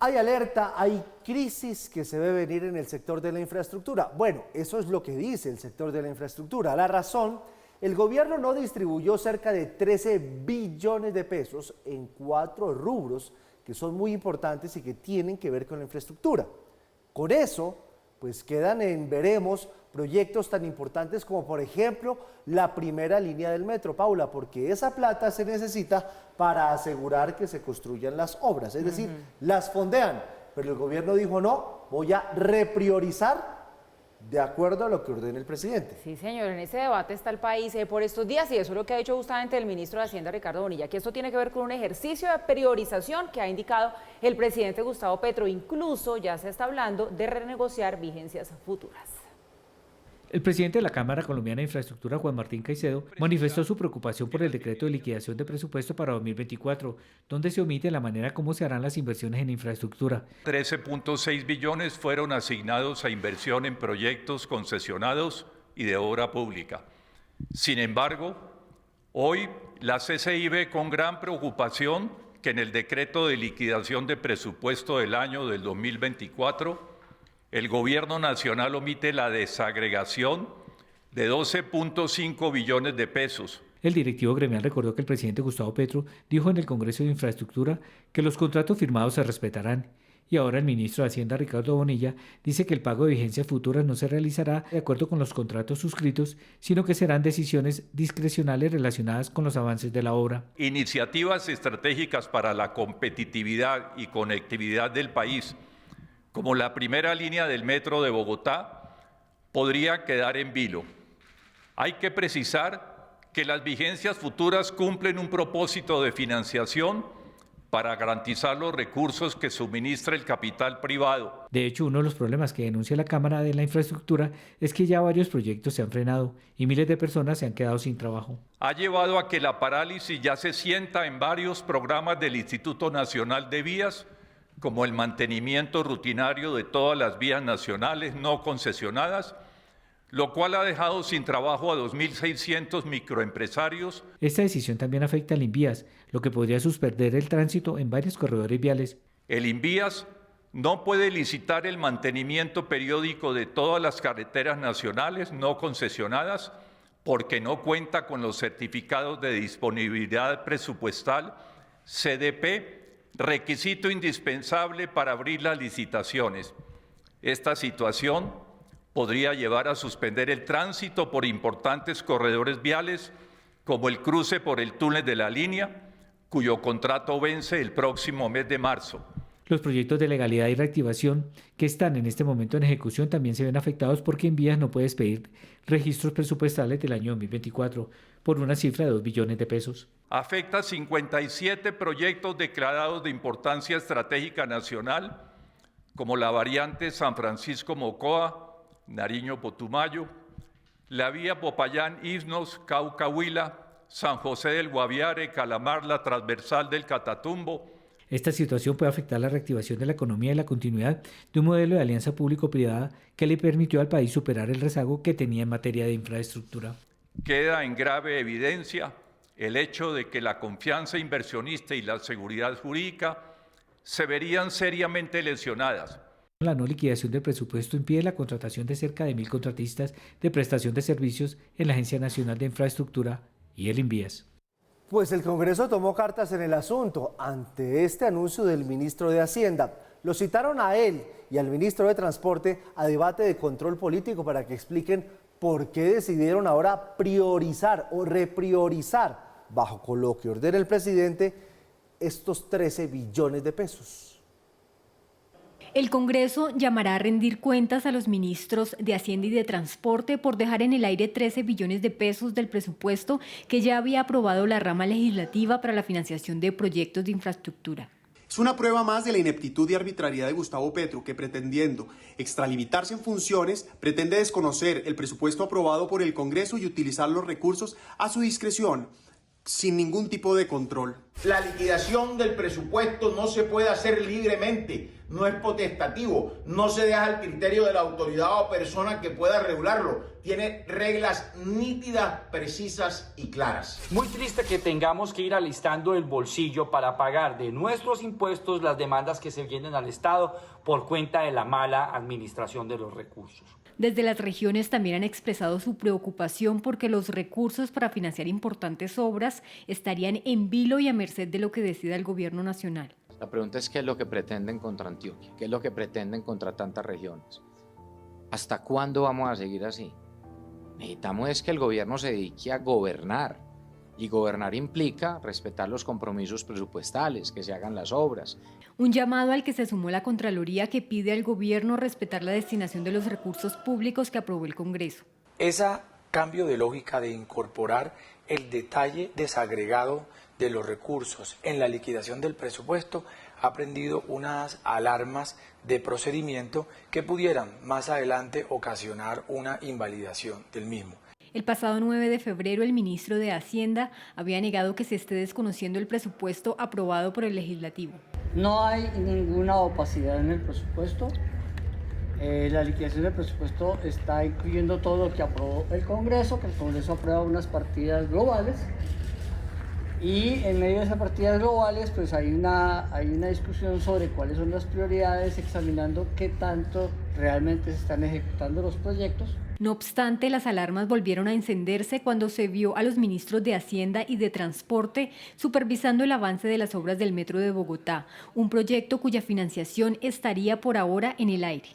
Hay alerta, hay crisis que se ve venir en el sector de la infraestructura. Bueno, eso es lo que dice el sector de la infraestructura. La razón, el gobierno no distribuyó cerca de 13 billones de pesos en 4 rubros que son muy importantes y que tienen que ver con la infraestructura. Con eso, pues quedan en veremos proyectos tan importantes como, por ejemplo, la primera línea del metro, Paula, porque esa plata se necesita para asegurar que se construyan las obras, es decir, las fondean, pero el gobierno dijo no, voy a repriorizar de acuerdo a lo que ordene el presidente. Sí, señor, en ese debate está el país por estos días y eso es lo que ha dicho justamente el ministro de Hacienda, Ricardo Bonilla, que esto tiene que ver con un ejercicio de priorización que ha indicado el presidente Gustavo Petro. Incluso ya se está hablando de renegociar vigencias futuras. El presidente de la Cámara Colombiana de Infraestructura, Juan Martín Caicedo, manifestó su preocupación por el decreto de liquidación de presupuesto para 2024, donde se omite la manera como se harán las inversiones en infraestructura. 13.6 billones fueron asignados a inversión en proyectos concesionados y de obra pública. Sin embargo, hoy la CCI ve con gran preocupación que en el decreto de liquidación de presupuesto del año del 2024, el Gobierno Nacional omite la desagregación de 12.5 billones de pesos. El directivo gremial recordó que el presidente Gustavo Petro dijo en el Congreso de Infraestructura que los contratos firmados se respetarán. Y ahora el ministro de Hacienda, Ricardo Bonilla, dice que el pago de vigencias futuras no se realizará de acuerdo con los contratos suscritos, sino que serán decisiones discrecionales relacionadas con los avances de la obra. Iniciativas estratégicas para la competitividad y conectividad del país, como la primera línea del metro de Bogotá, podría quedar en vilo. Hay que precisar que las vigencias futuras cumplen un propósito de financiación para garantizar los recursos que suministra el capital privado. De hecho, uno de los problemas que denuncia la Cámara de la Infraestructura es que ya varios proyectos se han frenado y miles de personas se han quedado sin trabajo. Ha llevado a que la parálisis ya se sienta en varios programas del Instituto Nacional de Vías, como el mantenimiento rutinario de todas las vías nacionales no concesionadas, lo cual ha dejado sin trabajo a 2.600 microempresarios. Esta decisión también afecta al Invías, lo que podría suspender el tránsito en varios corredores viales. El Invías no puede licitar el mantenimiento periódico de todas las carreteras nacionales no concesionadas porque no cuenta con los certificados de disponibilidad presupuestal, CDP, requisito indispensable para abrir las licitaciones. Esta situación podría llevar a suspender el tránsito por importantes corredores viales, como el cruce por el túnel de la línea, cuyo contrato vence el próximo mes de marzo. Los proyectos de legalidad y reactivación que están en este momento en ejecución también se ven afectados porque Invías no puede expedir registros presupuestales del año 2024 por una cifra de 2 billones de pesos. Afecta 57 proyectos declarados de importancia estratégica nacional, como la variante San Francisco-Mocoa, Nariño-Putumayo, la vía Popayán-Isnos, Cauca-Huila, San José del Guaviare, Calamar, la transversal del Catatumbo. Esta situación puede afectar la reactivación de la economía y la continuidad de un modelo de alianza público-privada que le permitió al país superar el rezago que tenía en materia de infraestructura. Queda en grave evidencia el hecho de que la confianza inversionista y la seguridad jurídica se verían seriamente lesionadas. La no liquidación del presupuesto impide la contratación de cerca de 1.000 contratistas de prestación de servicios en la Agencia Nacional de Infraestructura y el Invías. Pues el Congreso tomó cartas en el asunto ante este anuncio del ministro de Hacienda. Lo citaron a él y al ministro de Transporte a debate de control político para que expliquen por qué decidieron ahora priorizar o repriorizar, bajo lo que ordena el presidente, estos 13 billones de pesos. El Congreso llamará a rendir cuentas a los ministros de Hacienda y de Transporte por dejar en el aire 13 billones de pesos del presupuesto que ya había aprobado la rama legislativa para la financiación de proyectos de infraestructura. Es una prueba más de la ineptitud y arbitrariedad de Gustavo Petro, que pretendiendo extralimitarse en funciones, pretende desconocer el presupuesto aprobado por el Congreso y utilizar los recursos a su discreción, sin ningún tipo de control. La liquidación del presupuesto no se puede hacer libremente, no es potestativo, no se deja al criterio de la autoridad o persona que pueda regularlo. Tiene reglas nítidas, precisas y claras. Muy triste que tengamos que ir alistando el bolsillo para pagar de nuestros impuestos las demandas que se vienen al Estado por cuenta de la mala administración de los recursos. Desde las regiones también han expresado su preocupación porque los recursos para financiar importantes obras estarían en vilo y a merced de lo que decida el gobierno nacional. La pregunta es qué es lo que pretenden contra Antioquia, qué es lo que pretenden contra tantas regiones. ¿Hasta cuándo vamos a seguir así? Necesitamos es que el gobierno se dedique a gobernar. Y gobernar implica respetar los compromisos presupuestales, que se hagan las obras. Un llamado al que se sumó la Contraloría, que pide al gobierno respetar la destinación de los recursos públicos que aprobó el Congreso. Ese cambio de lógica de incorporar el detalle desagregado de los recursos en la liquidación del presupuesto ha prendido unas alarmas de procedimiento que pudieran más adelante ocasionar una invalidación del mismo. El pasado 9 de febrero, el ministro de Hacienda había negado que se esté desconociendo el presupuesto aprobado por el Legislativo. No hay ninguna opacidad en el presupuesto. La liquidación del presupuesto está incluyendo todo lo que aprobó el Congreso, que el Congreso aprueba unas partidas globales. Y en medio de esas partidas globales, pues hay una discusión sobre cuáles son las prioridades, examinando qué tanto realmente se están ejecutando los proyectos. No obstante, las alarmas volvieron a encenderse cuando se vio a los ministros de Hacienda y de Transporte supervisando el avance de las obras del Metro de Bogotá, un proyecto cuya financiación estaría por ahora en el aire.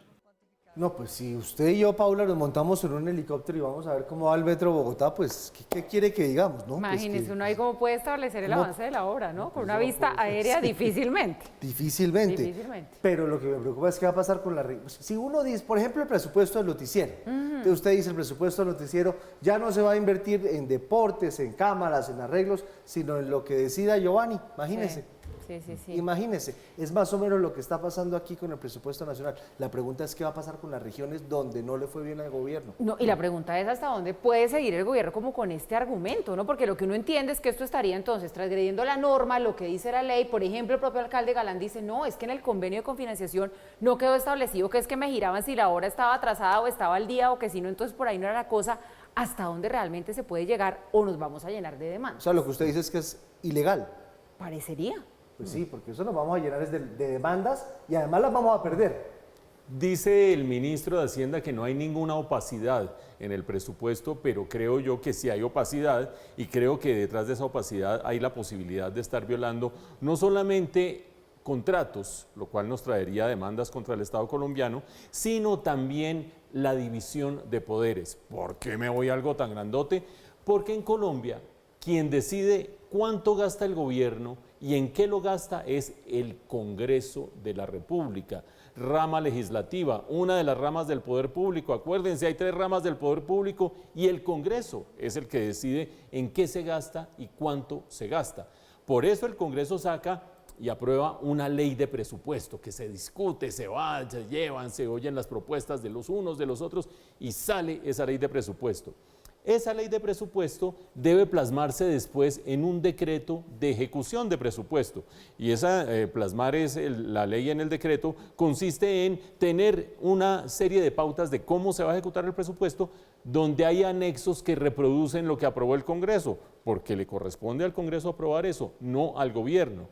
No, pues si usted y yo, Paula, nos montamos en un helicóptero y vamos a ver cómo va el Metro de Bogotá, pues, ¿qué quiere que digamos, no? Imagínese, pues que, uno ahí cómo puede establecer el avance de la obra, ¿no? Con una vista aérea, sí. difícilmente. Difícilmente. Pero lo que me preocupa es qué va a pasar con la... Si uno dice, por ejemplo, el presupuesto del noticiero, entonces usted dice el presupuesto del noticiero ya no se va a invertir en deportes, en cámaras, en arreglos, sino en lo que decida Giovanni, imagínese. Sí. Sí. Imagínense, es más o menos lo que está pasando aquí con el presupuesto nacional. La pregunta es qué va a pasar con las regiones donde no le fue bien al gobierno. No, y la pregunta es hasta dónde puede seguir el gobierno como con este argumento, ¿no? Porque lo que uno entiende es que esto estaría entonces transgrediendo la norma, lo que dice la ley. Por ejemplo, el propio alcalde Galán dice, no, es que en el convenio de cofinanciación no quedó establecido que es que me giraban si la obra estaba atrasada o estaba al día o que si no, entonces por ahí no era la cosa. ¿Hasta dónde realmente se puede llegar o nos vamos a llenar de demandas? O sea, lo que usted dice es que es ilegal. Parecería. Pues sí, porque eso nos vamos a llenar de demandas y además las vamos a perder. Dice el ministro de Hacienda que no hay ninguna opacidad en el presupuesto, pero creo yo que sí hay opacidad y creo que detrás de esa opacidad hay la posibilidad de estar violando no solamente contratos, lo cual nos traería demandas contra el Estado colombiano, sino también la división de poderes. ¿Por qué me voy a algo tan grandote? Porque en Colombia quien decide cuánto gasta el gobierno y en qué lo gasta es el Congreso de la República, rama legislativa, una de las ramas del poder público. Acuérdense, hay 3 ramas del poder público y el Congreso es el que decide en qué se gasta y cuánto se gasta. Por eso el Congreso saca y aprueba una ley de presupuesto que se discute, se va, se llevan, se oyen las propuestas de los unos, de los otros y sale esa ley de presupuesto. Esa ley de presupuesto debe plasmarse después en un decreto de ejecución de presupuesto y plasmar la ley en el decreto consiste en tener una serie de pautas de cómo se va a ejecutar el presupuesto donde hay anexos que reproducen lo que aprobó el Congreso, porque le corresponde al Congreso aprobar eso, no al gobierno.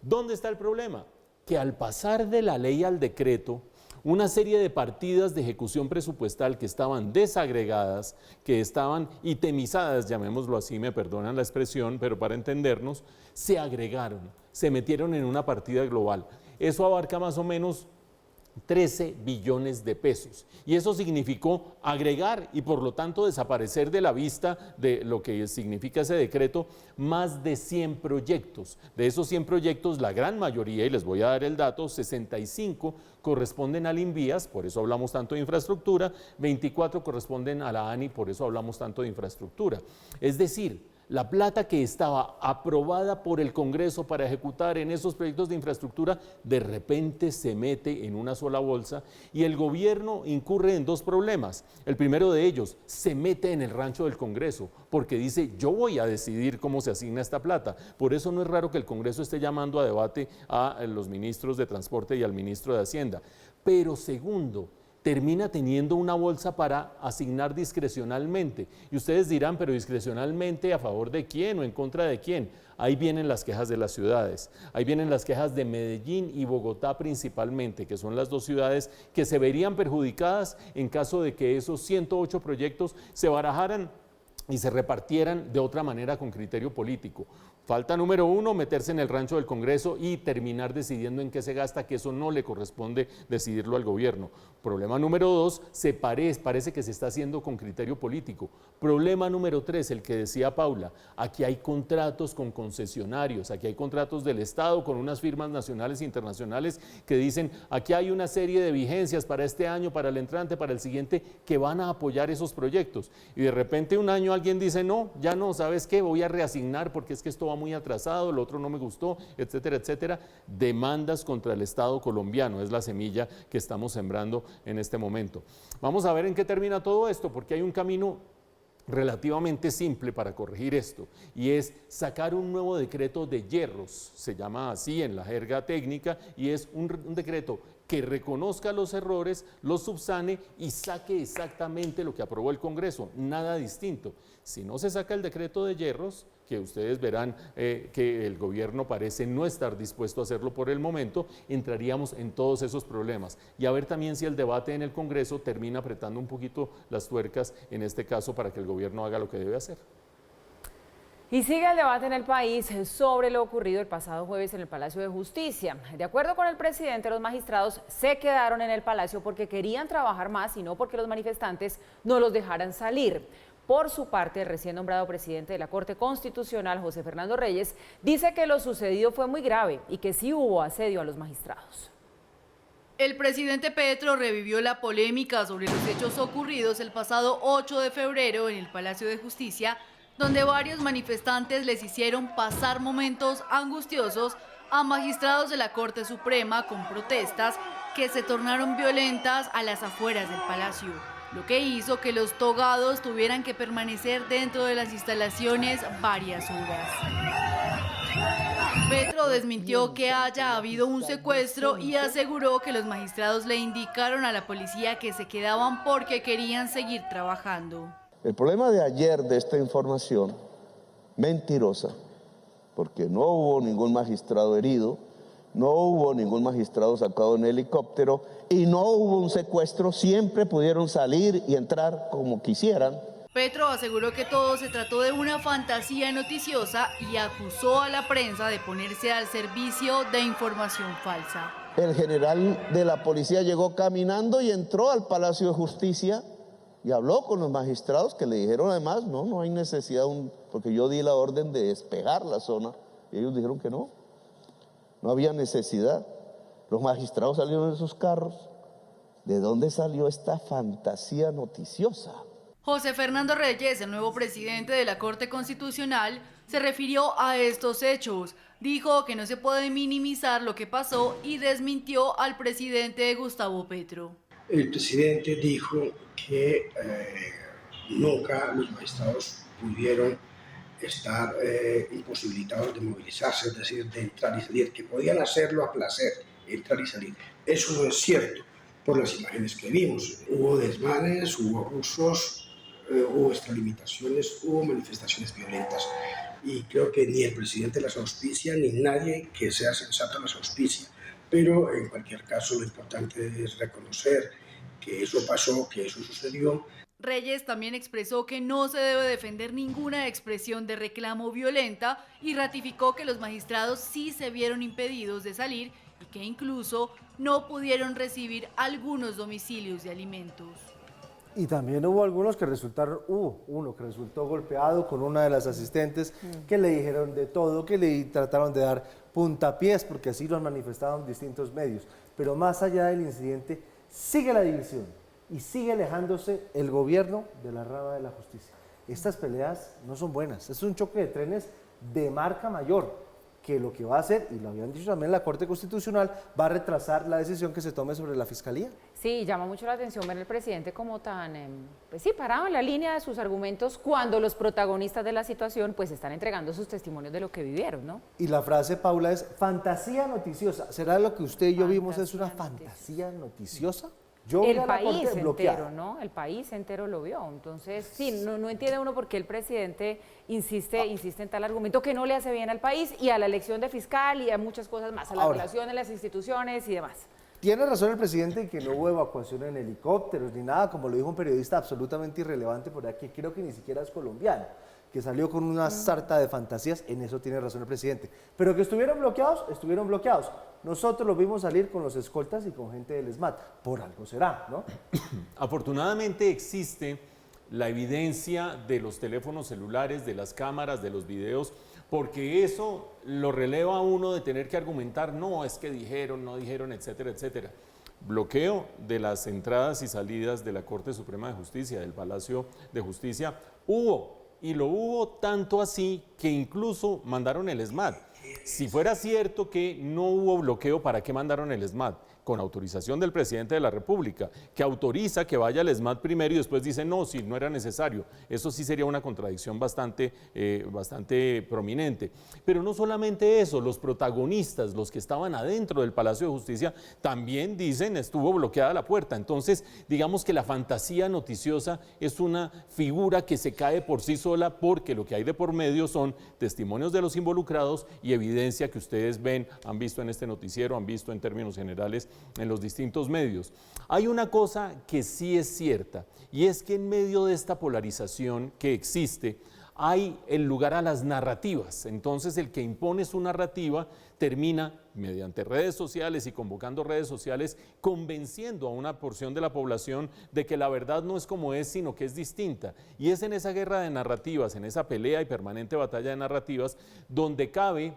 ¿Dónde está el problema? Que al pasar de la ley al decreto, una serie de partidas de ejecución presupuestal que estaban desagregadas, que estaban itemizadas, llamémoslo así, me perdonan la expresión, pero para entendernos, se agregaron, se metieron en una partida global. Eso abarca más o menos 13 billones de pesos y eso significó agregar y por lo tanto desaparecer de la vista de lo que significa ese decreto más de 100 proyectos. De esos 100 proyectos la gran mayoría, y les voy a dar el dato, 65 corresponden al INVIAS, por eso hablamos tanto de infraestructura, 24 corresponden a la ANI, por eso hablamos tanto de infraestructura. Es decir, La plata que estaba aprobada por el Congreso para ejecutar en esos proyectos de infraestructura, de repente se mete en una sola bolsa y el gobierno incurre en dos problemas. El primero de ellos, se mete en el rancho del Congreso, porque dice, yo voy a decidir cómo se asigna esta plata. Por eso no es raro que el Congreso esté llamando a debate a los ministros de Transporte y al ministro de Hacienda. Pero segundo, termina teniendo una bolsa para asignar discrecionalmente. Y ustedes dirán, pero discrecionalmente, ¿a favor de quién o en contra de quién? Ahí vienen las quejas de las ciudades, ahí vienen las quejas de Medellín y Bogotá principalmente, que son las dos ciudades que se verían perjudicadas en caso de que esos 108 proyectos se barajaran y se repartieran de otra manera con criterio político. Falta número uno, meterse en el rancho del Congreso y terminar decidiendo en qué se gasta, que eso no le corresponde decidirlo al gobierno. Problema número dos, parece que se está haciendo con criterio político. Problema número tres, el que decía Paula, aquí hay contratos con concesionarios, aquí hay contratos del Estado con unas firmas nacionales e internacionales que dicen, aquí hay una serie de vigencias para este año, para el entrante, para el siguiente, que van a apoyar esos proyectos. Y de repente un año alguien dice, no, ya no, ¿sabes qué? Voy a reasignar porque es que esto va muy atrasado, el otro no me gustó, etcétera, etcétera. Demandas contra el Estado colombiano, es la semilla que estamos sembrando en este momento. Vamos a ver en qué termina todo esto, porque hay un camino relativamente simple para corregir esto, y es sacar un nuevo decreto de hierros, se llama así en la jerga técnica, y es un decreto que reconozca los errores, los subsane y saque exactamente lo que aprobó el Congreso, nada distinto. Si no se saca el decreto de hierros, que ustedes verán que el gobierno parece no estar dispuesto a hacerlo por el momento, entraríamos en todos esos problemas. Y a ver también si el debate en el Congreso termina apretando un poquito las tuercas, en este caso, para que el gobierno haga lo que debe hacer. Y sigue el debate en el país sobre lo ocurrido el pasado jueves en el Palacio de Justicia. De acuerdo con el presidente, los magistrados se quedaron en el Palacio porque querían trabajar más y no porque los manifestantes no los dejaran salir. Por su parte, el recién nombrado presidente de la Corte Constitucional, José Fernando Reyes, dice que lo sucedido fue muy grave y que sí hubo asedio a los magistrados. El presidente Petro revivió la polémica sobre los hechos ocurridos el pasado 8 de febrero en el Palacio de Justicia, donde varios manifestantes les hicieron pasar momentos angustiosos a magistrados de la Corte Suprema con protestas que se tornaron violentas a las afueras del palacio, lo que hizo que los togados tuvieran que permanecer dentro de las instalaciones varias horas. Petro desmintió que haya habido un secuestro y aseguró que los magistrados le indicaron a la policía que se quedaban porque querían seguir trabajando. El problema de ayer de esta información, mentirosa, porque no hubo ningún magistrado herido, no hubo ningún magistrado sacado en helicóptero y no hubo un secuestro, siempre pudieron salir y entrar como quisieran. Petro aseguró que todo se trató de una fantasía noticiosa y acusó a la prensa de ponerse al servicio de información falsa. El general de la policía llegó caminando y entró al Palacio de Justicia y habló con los magistrados que le dijeron además, no hay necesidad, porque yo di la orden de despejar la zona y ellos dijeron que no había necesidad. Los magistrados salieron de sus carros. ¿De dónde salió esta fantasía noticiosa? José Fernando Reyes, el nuevo presidente de la Corte Constitucional, se refirió a estos hechos. Dijo que no se puede minimizar lo que pasó y desmintió al presidente Gustavo Petro. El presidente dijo que nunca los magistrados pudieron estar imposibilitados de movilizarse, es decir, de entrar y salir, que podían hacerlo a placer, entrar y salir. Eso no es cierto, por las imágenes que vimos. Hubo desmanes, hubo abusos, hubo extralimitaciones, hubo manifestaciones violentas. Y creo que ni el presidente las auspicia, ni nadie que sea sensato las auspicia. Pero en cualquier caso lo importante es reconocer que eso pasó, que eso sucedió. Reyes también expresó que no se debe defender ninguna expresión de reclamo violenta y ratificó que los magistrados sí se vieron impedidos de salir y que incluso no pudieron recibir algunos domicilios de alimentos. Y también hubo algunos que uno que resultó golpeado con una de las asistentes que le dijeron de todo, que le trataron de dar puntapiés, porque así lo han manifestado en distintos medios. Pero más allá del incidente, sigue la división y sigue alejándose el gobierno de la rama de la justicia. estas peleas no son buenas. Es un choque de trenes de marca mayor, que lo que va a hacer, y lo habían dicho también la Corte Constitucional, va a retrasar la decisión que se tome sobre la Fiscalía. Sí, llama mucho la atención ver al presidente como tan, pues sí, parado en la línea de sus argumentos cuando los protagonistas de la situación pues están entregando sus testimonios de lo que vivieron, ¿no? Y la frase, Paula, es fantasía noticiosa. ¿Será lo que usted y yo vimos es una fantasía noticiosa? Yo el país entero, ¿no? El país entero lo vio. Entonces, sí, no entiende uno por qué el presidente insiste en tal argumento que no le hace bien al país y a la elección de fiscal y a muchas cosas más, a la relación de las instituciones y demás. Tiene razón el presidente en que no hubo evacuación en helicópteros ni nada, como lo dijo un periodista absolutamente irrelevante por aquí, creo que ni siquiera es colombiano, que salió con una sarta de fantasías, en eso tiene razón el presidente. Pero que estuvieron bloqueados. Nosotros los vimos salir con los escoltas y con gente del ESMAD, por algo será, ¿no? Afortunadamente existe la evidencia de los teléfonos celulares, de las cámaras, de los videos, porque eso lo releva a uno de tener que argumentar, no, es que dijeron, no dijeron, etcétera, etcétera. Bloqueo de las entradas y salidas de la Corte Suprema de Justicia, del Palacio de Justicia, hubo, y lo hubo tanto así que incluso mandaron el ESMAD. Si fuera cierto que no hubo bloqueo, ¿para qué mandaron el ESMAD? Con autorización del presidente de la República, que autoriza que vaya al ESMAD primero y después dice no, si no era necesario. Eso sí sería una contradicción bastante prominente. Pero no solamente eso, los protagonistas, los que estaban adentro del Palacio de Justicia, también dicen estuvo bloqueada la puerta. Entonces, digamos que la fantasía noticiosa es una figura que se cae por sí sola porque lo que hay de por medio son testimonios de los involucrados y evidencia que ustedes ven, han visto en este noticiero, han visto en términos generales en los distintos medios. Hay una cosa que sí es cierta y es que en medio de esta polarización que existe hay el lugar a las narrativas. Entonces el que impone su narrativa termina mediante redes sociales y convocando redes sociales convenciendo a una porción de la población de que la verdad no es como es, sino que es distinta. Y es en esa guerra de narrativas, en esa pelea y permanente batalla de narrativas donde cabe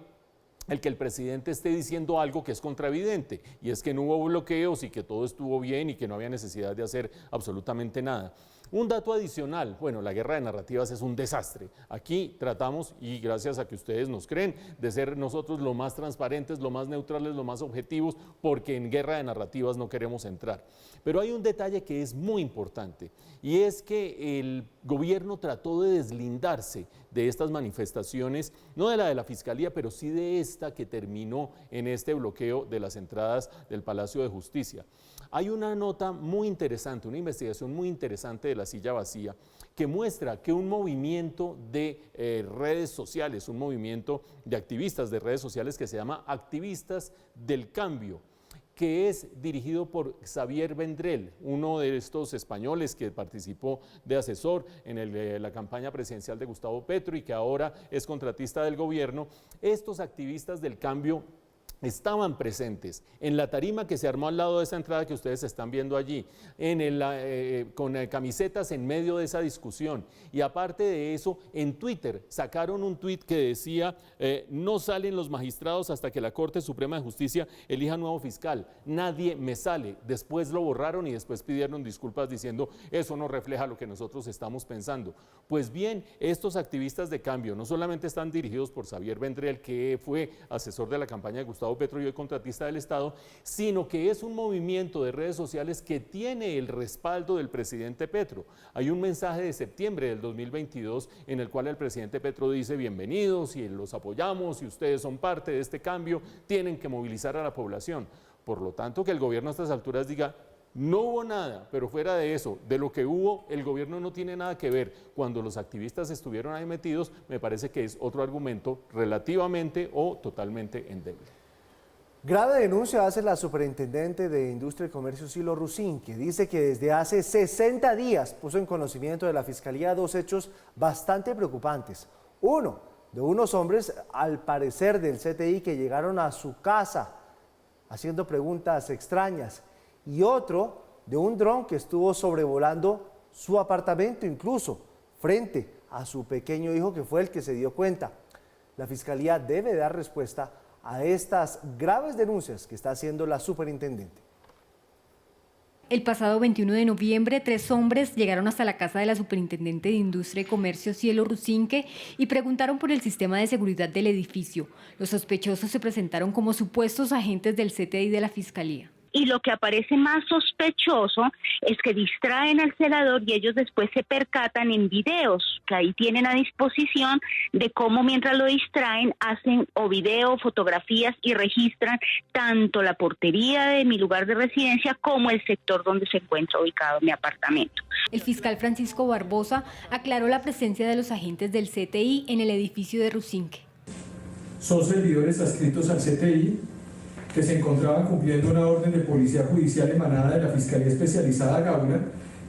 el que el presidente esté diciendo algo que es contraevidente, y es que no hubo bloqueos y que todo estuvo bien y que no había necesidad de hacer absolutamente nada. Un dato adicional, bueno, la guerra de narrativas es un desastre. Aquí tratamos, y gracias a que ustedes nos creen, de ser nosotros lo más transparentes, lo más neutrales, lo más objetivos, porque en guerra de narrativas no queremos entrar. Pero hay un detalle que es muy importante, y es que el gobierno trató de deslindarse de estas manifestaciones, no de la Fiscalía, pero sí de esta que terminó en este bloqueo de las entradas del Palacio de Justicia. Hay una nota muy interesante, una investigación muy interesante de La Silla Vacía, que muestra que un movimiento de redes sociales, un movimiento de activistas de redes sociales que se llama Activistas del Cambio, que es dirigido por Xavier Vendrell, uno de estos españoles que participó de asesor en la campaña presidencial de Gustavo Petro y que ahora es contratista del gobierno. Estos activistas del cambio estaban presentes en la tarima que se armó al lado de esa entrada que ustedes están viendo allí, con camisetas en medio de esa discusión, y aparte de eso en Twitter sacaron un tuit que decía no salen los magistrados hasta que la Corte Suprema de Justicia elija nuevo fiscal, nadie me sale. Después lo borraron y después pidieron disculpas diciendo eso no refleja lo que nosotros estamos pensando. Pues bien, estos activistas de cambio no solamente están dirigidos por Xavier Vendrell, que fue asesor de la campaña de Gustavo Petro y hoy contratista del Estado, sino que es un movimiento de redes sociales que tiene el respaldo del presidente Petro. Hay un mensaje de septiembre del 2022 en el cual el presidente Petro dice bienvenidos y los apoyamos y ustedes son parte de este cambio, tienen que movilizar a la población. Por lo tanto, que el gobierno a estas alturas diga no hubo nada, pero fuera de eso, de lo que hubo, el gobierno no tiene nada que ver. Cuando los activistas estuvieron ahí metidos, me parece que es otro argumento relativamente o totalmente endeble. Grave denuncia hace la superintendente de Industria y Comercio, Silo Rusín, que dice que desde hace 60 días puso en conocimiento de la Fiscalía dos hechos bastante preocupantes. Uno, de unos hombres, al parecer del CTI, que llegaron a su casa haciendo preguntas extrañas. Y otro, de un dron que estuvo sobrevolando su apartamento, incluso frente a su pequeño hijo, que fue el que se dio cuenta. La Fiscalía debe dar respuesta a estas graves denuncias que está haciendo la superintendente. El pasado 21 de noviembre, 3 hombres llegaron hasta la casa de la superintendente de Industria y Comercio, Cielo Rusinque, y preguntaron por el sistema de seguridad del edificio. Los sospechosos se presentaron como supuestos agentes del CTI de la Fiscalía. Y lo que aparece más sospechoso es que distraen al celador y ellos después se percatan en videos que ahí tienen a disposición de cómo mientras lo distraen hacen o video, fotografías y registran tanto la portería de mi lugar de residencia como el sector donde se encuentra ubicado mi apartamento. El fiscal Francisco Barbosa aclaró la presencia de los agentes del CTI en el edificio de Rusinque. Son servidores adscritos al CTI que se encontraban cumpliendo una orden de policía judicial emanada de la Fiscalía Especializada Gaula,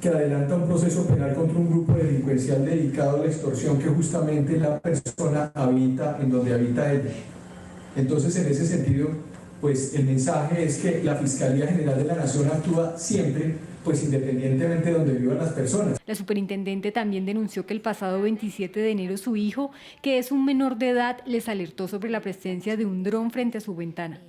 que adelanta un proceso penal contra un grupo delincuencial dedicado a la extorsión que justamente la persona habita en donde habita ella. Entonces, en ese sentido, pues el mensaje es que la Fiscalía General de la Nación actúa siempre, pues independientemente de donde vivan las personas. La superintendente también denunció que el pasado 27 de enero su hijo, que es un menor de edad, les alertó sobre la presencia de un dron frente a su ventana.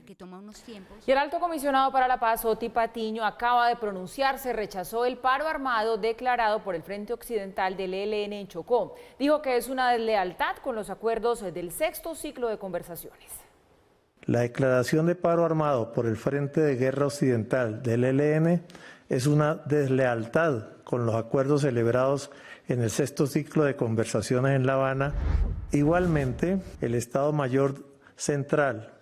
Y el alto comisionado para la paz, Oti Patiño, acaba de pronunciarse, rechazó el paro armado declarado por el Frente Occidental del ELN en Chocó. Dijo que es una deslealtad con los acuerdos del 6º ciclo de conversaciones. La declaración de paro armado por el Frente de Guerra Occidental del ELN es una deslealtad con los acuerdos celebrados en el 6º ciclo de conversaciones en La Habana. Igualmente, el Estado Mayor Central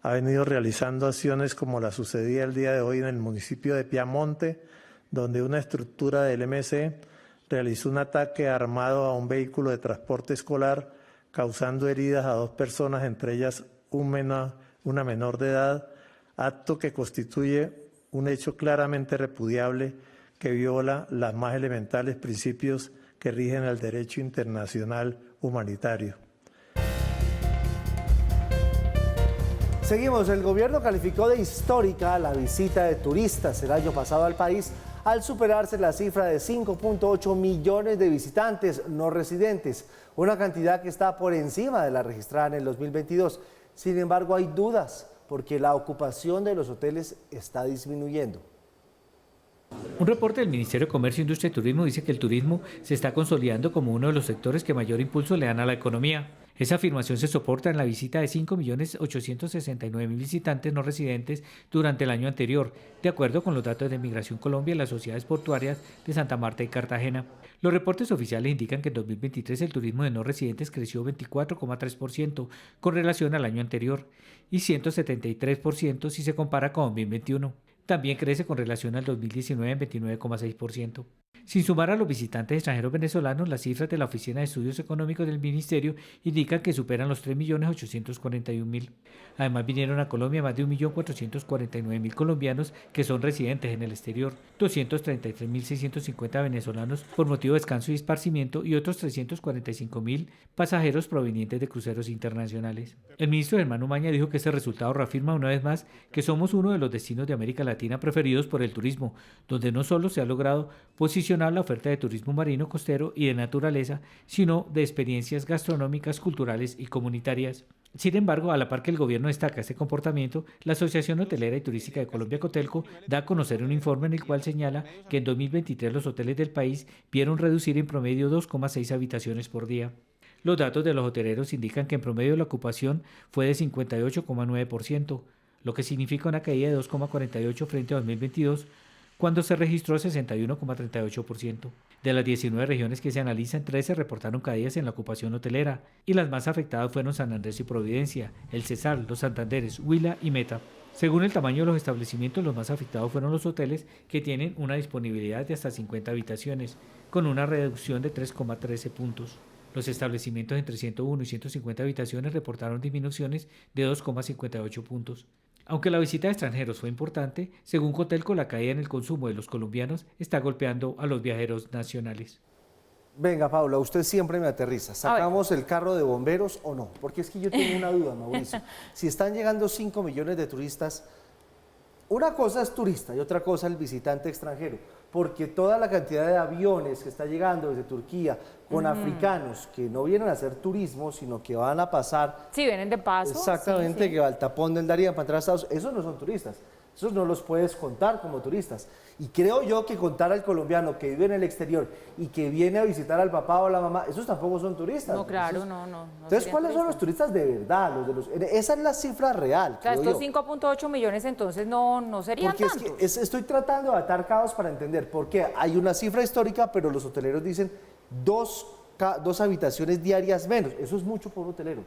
ha venido realizando acciones como la sucedida el día de hoy en el municipio de Piamonte, donde una estructura del MC realizó un ataque armado a un vehículo de transporte escolar, causando heridas a 2 personas, entre ellas una menor de edad, acto que constituye un hecho claramente repudiable que viola los más elementales principios que rigen el derecho internacional humanitario. Seguimos, el gobierno calificó de histórica la visita de turistas el año pasado al país al superarse la cifra de 5.8 millones de visitantes no residentes, una cantidad que está por encima de la registrada en el 2022. Sin embargo, hay dudas porque la ocupación de los hoteles está disminuyendo. Un reporte del Ministerio de Comercio, Industria y Turismo dice que el turismo se está consolidando como uno de los sectores que mayor impulso le dan a la economía. Esa afirmación se soporta en la visita de 5.869.000 visitantes no residentes durante el año anterior, de acuerdo con los datos de Migración Colombia y las sociedades portuarias de Santa Marta y Cartagena. Los reportes oficiales indican que en 2023 el turismo de no residentes creció 24,3% con relación al año anterior y 173% si se compara con 2021. También crece con relación al 2019 en 29,6%. Sin sumar a los visitantes extranjeros venezolanos, las cifras de la Oficina de Estudios Económicos del Ministerio indican que superan los 3.841.000. Además, vinieron a Colombia más de 1.449.000 colombianos que son residentes en el exterior, 233.650 venezolanos por motivo de descanso y esparcimiento y otros 345.000 pasajeros provenientes de cruceros internacionales. El ministro Germán Umaña dijo que este resultado reafirma una vez más que somos uno de los destinos de América Latina preferidos por el turismo, donde no solo se ha logrado posicionar la oferta de turismo marino costero y de naturaleza, sino de experiencias gastronómicas, culturales y comunitarias. Sin embargo, a la par que el gobierno destaca este comportamiento, la Asociación Hotelera y Turística de Colombia, Cotelco, da a conocer un informe en el cual señala que en 2023 los hoteles del país vieron reducir en promedio 2,6 habitaciones por día. Los datos de los hoteleros indican que en promedio la ocupación fue de 58,9%, lo que significa una caída de 2,48 frente a 2022, cuando se registró 61,38%. De las 19 regiones que se analizan, 13 reportaron caídas en la ocupación hotelera, y las más afectadas fueron San Andrés y Providencia, el Cesar, Los Santanderes, Huila y Meta. Según el tamaño de los establecimientos, los más afectados fueron los hoteles que tienen una disponibilidad de hasta 50 habitaciones, con una reducción de 3,13 puntos. Los establecimientos entre 101 y 150 habitaciones reportaron disminuciones de 2,58 puntos. Aunque la visita de extranjeros fue importante, según Cotelco, la caída en el consumo de los colombianos está golpeando a los viajeros nacionales. Venga, Paula, usted siempre me aterriza. ¿Sacamos el carro de bomberos o no? Porque es que yo tengo una duda, Mauricio. Si están llegando 5 millones de turistas, una cosa es turista y otra cosa el visitante extranjero, porque toda la cantidad de aviones que está llegando desde Turquía con africanos que no vienen a hacer turismo, sino que van a pasar... Sí, vienen de paso. Exactamente, sí. que al tapón del Darién para entrar a Estados Unidos, esos no son turistas. Esos no los puedes contar como turistas. Y creo yo que contar al colombiano que vive en el exterior y que viene a visitar al papá o a la mamá, esos tampoco son turistas. No, claro, esos, no. Entonces, ¿cuáles son los turistas de verdad? Esa es la cifra real. O sea, estos 5.8 millones entonces no serían porque tantos. Es que estoy tratando de atar cabos para entender por qué hay una cifra histórica, pero los hoteleros dicen dos habitaciones diarias menos. Eso es mucho por un hotelero.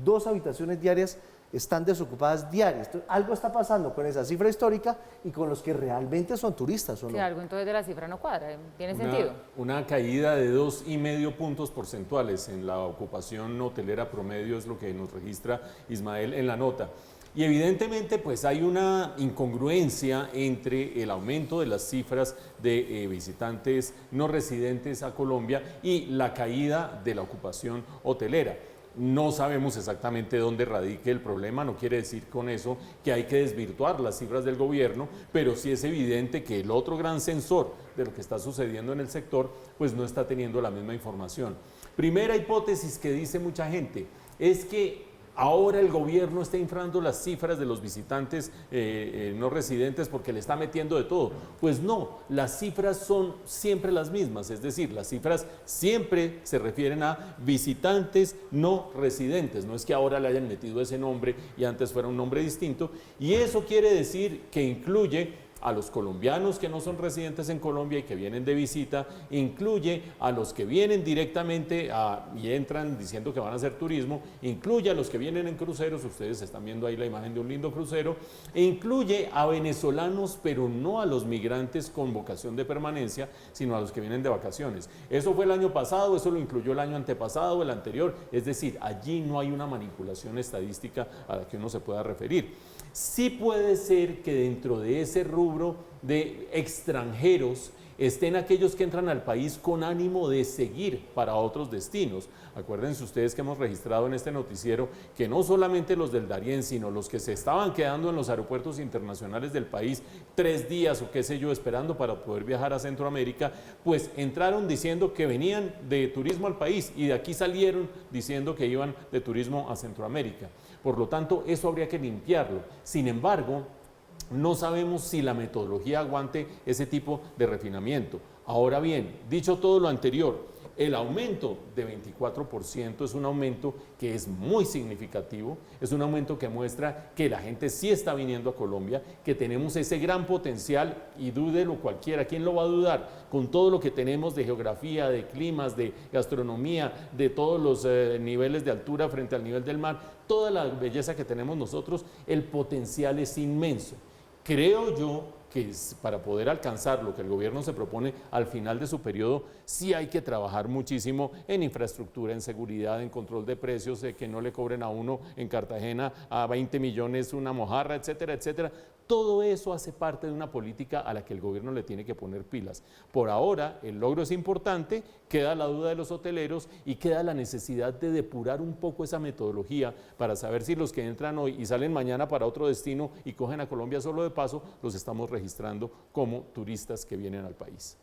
2 habitaciones diarias están desocupadas diarias. Entonces, algo está pasando con esa cifra histórica y con los que realmente son turistas, ¿o no? Sí, algo entonces de la cifra no cuadra, ¿tiene sentido? Una caída de 2,5 puntos porcentuales en la ocupación hotelera promedio es lo que nos registra Ismael en la nota. Y evidentemente pues hay una incongruencia entre el aumento de las cifras de visitantes no residentes a Colombia y la caída de la ocupación hotelera. No sabemos exactamente dónde radique el problema, no quiere decir con eso que hay que desvirtuar las cifras del gobierno, pero sí es evidente que el otro gran sensor de lo que está sucediendo en el sector pues no está teniendo la misma información. Primera hipótesis que dice mucha gente es que ahora el gobierno está inflando las cifras de los visitantes no residentes porque le está metiendo de todo. Pues no, las cifras son siempre las mismas, es decir, las cifras siempre se refieren a visitantes no residentes. No es que ahora le hayan metido ese nombre y antes fuera un nombre distinto. Y eso quiere decir que incluye a los colombianos que no son residentes en Colombia y que vienen de visita, incluye a los que vienen directamente y entran diciendo que van a hacer turismo, incluye a los que vienen en cruceros, ustedes están viendo ahí la imagen de un lindo crucero, e incluye a venezolanos, pero no a los migrantes con vocación de permanencia, sino a los que vienen de vacaciones. Eso fue el año pasado, eso lo incluyó el año antepasado, el anterior, es decir, allí no hay una manipulación estadística a la que uno se pueda referir. Sí puede ser que dentro de ese rubro de extranjeros estén aquellos que entran al país con ánimo de seguir para otros destinos. Acuérdense ustedes que hemos registrado en este noticiero que no solamente los del Darién, sino los que se estaban quedando en los aeropuertos internacionales del país 3 días o qué sé yo, esperando para poder viajar a Centroamérica, pues entraron diciendo que venían de turismo al país y de aquí salieron diciendo que iban de turismo a Centroamérica. Por lo tanto, eso habría que limpiarlo. Sin embargo, no sabemos si la metodología aguante ese tipo de refinamiento. Ahora bien, dicho todo lo anterior, el aumento de 24% es un aumento que es muy significativo, es un aumento que muestra que la gente sí está viniendo a Colombia, que tenemos ese gran potencial y dúdelo cualquiera, ¿quién lo va a dudar? Con todo lo que tenemos de geografía, de climas, de gastronomía, de todos los niveles de altura frente al nivel del mar, toda la belleza que tenemos nosotros, el potencial es inmenso. Creo yo que para poder alcanzar lo que el gobierno se propone al final de su periodo, sí hay que trabajar muchísimo en infraestructura, en seguridad, en control de precios, que no le cobren a uno en Cartagena a 20 millones una mojarra, etcétera, etcétera. Todo eso hace parte de una política a la que el gobierno le tiene que poner pilas. Por ahora, el logro es importante, queda la duda de los hoteleros y queda la necesidad de depurar un poco esa metodología para saber si los que entran hoy y salen mañana para otro destino y cogen a Colombia solo de paso, los estamos registrando como turistas que vienen al país.